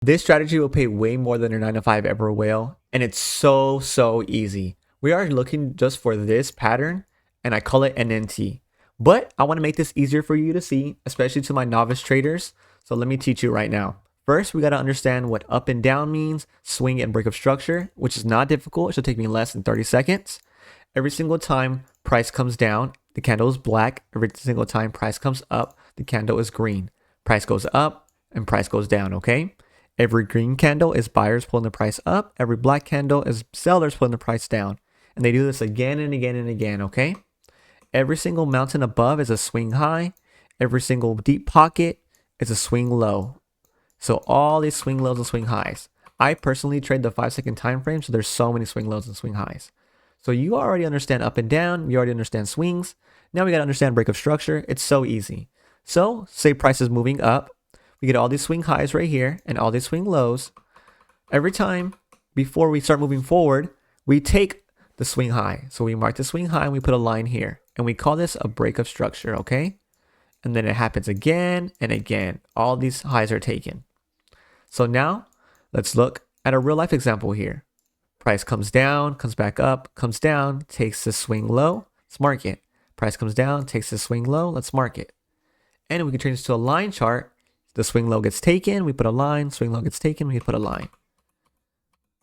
This strategy will pay way more than your 9 to 5 ever will, and it's so easy. We are looking just for this pattern, and I call it NNT. But I want to make this easier for you to see, especially to my novice traders. So let me teach you right now. First, we got to understand what up and down means, swing and break of structure, which is not difficult. It should take me less than 30 seconds. Every single time price comes down, the candle is black. Every single time price comes up, the candle is green. Price goes up and price goes down, okay? Every green candle is buyers pulling the price up. Every black candle is sellers pulling the price down. And they do this again and again and again, okay? Every single mountain above is a swing high. Every single deep pocket is a swing low. So all these swing lows and swing highs. I personally trade the 5-second time frame, so there's so many swing lows and swing highs. So you already understand up and down. You already understand swings. Now we got to understand break of structure. It's so easy. So say price is moving up. We get all these swing highs right here and all these swing lows. Every time before we start moving forward, we take the swing high. So we mark the swing high and we put a line here. And we call this a break of structure, okay? And then it happens again and again. All these highs are taken. So now let's look at a real life example here. Price comes down, comes back up, comes down, takes the swing low. Let's mark it. Price comes down, takes the swing low. Let's mark it. And we can change this to a line chart. The swing low gets taken, we put a line. Swing low gets taken, we put a line.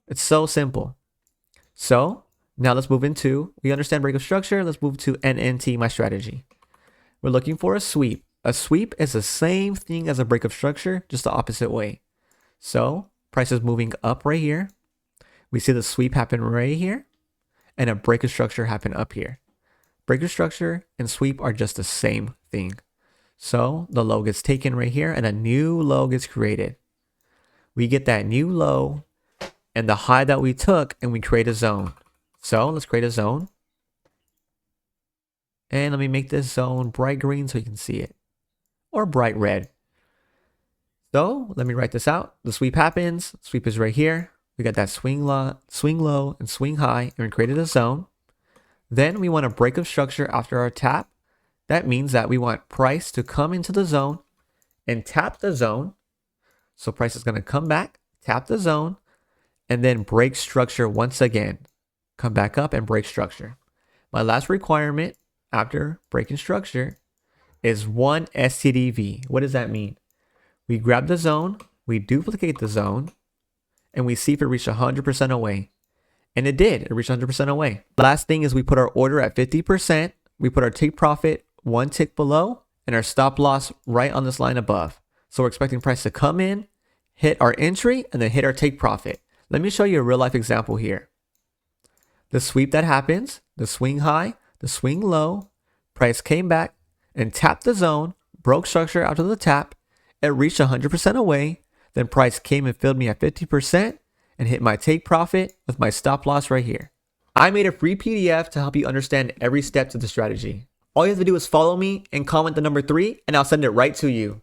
It's so simple. So now let's move into, we understand break of structure. Let's move to NNT, my strategy. We're looking for a sweep. A sweep is the same thing as a break of structure, just the opposite way. So price is moving up right here. We see the sweep happen right here and a break of structure happen up here. Break of structure and sweep are just the same thing. So the low gets taken right here and a new low gets created. We get that new low and the high that we took and we create a zone. So let's create a zone. And let me make this zone bright green so you can see it. Or bright red. So let me write this out. The sweep happens. Sweep is right here. We got that swing low, and swing high, and we created a zone. Then we want a break of structure after our tap. That means that we want price to come into the zone and tap the zone. So price is going to come back, tap the zone, and then break structure once again. Come back up and break structure. My last requirement after breaking structure is 1 STDV. What does that mean? We grab the zone, we duplicate the zone, and we see if it reached 100% away. And it did. It reached 100% away. Last thing is we put our order at 50%. We put our take profit 1 tick below and our stop loss right on this line above. So we're expecting price to come in, hit our entry, and then hit our take profit. Let me show you a real life example here. The sweep that happens, the swing high, the swing low, price came back and tapped the zone, broke structure after the tap. It reached 100% away. Then price came and filled me at 50% and hit my take profit with my stop loss right here. I made a free PDF to help you understand every step to the strategy. All you have to do is follow me and comment the number 3 and I'll send it right to you.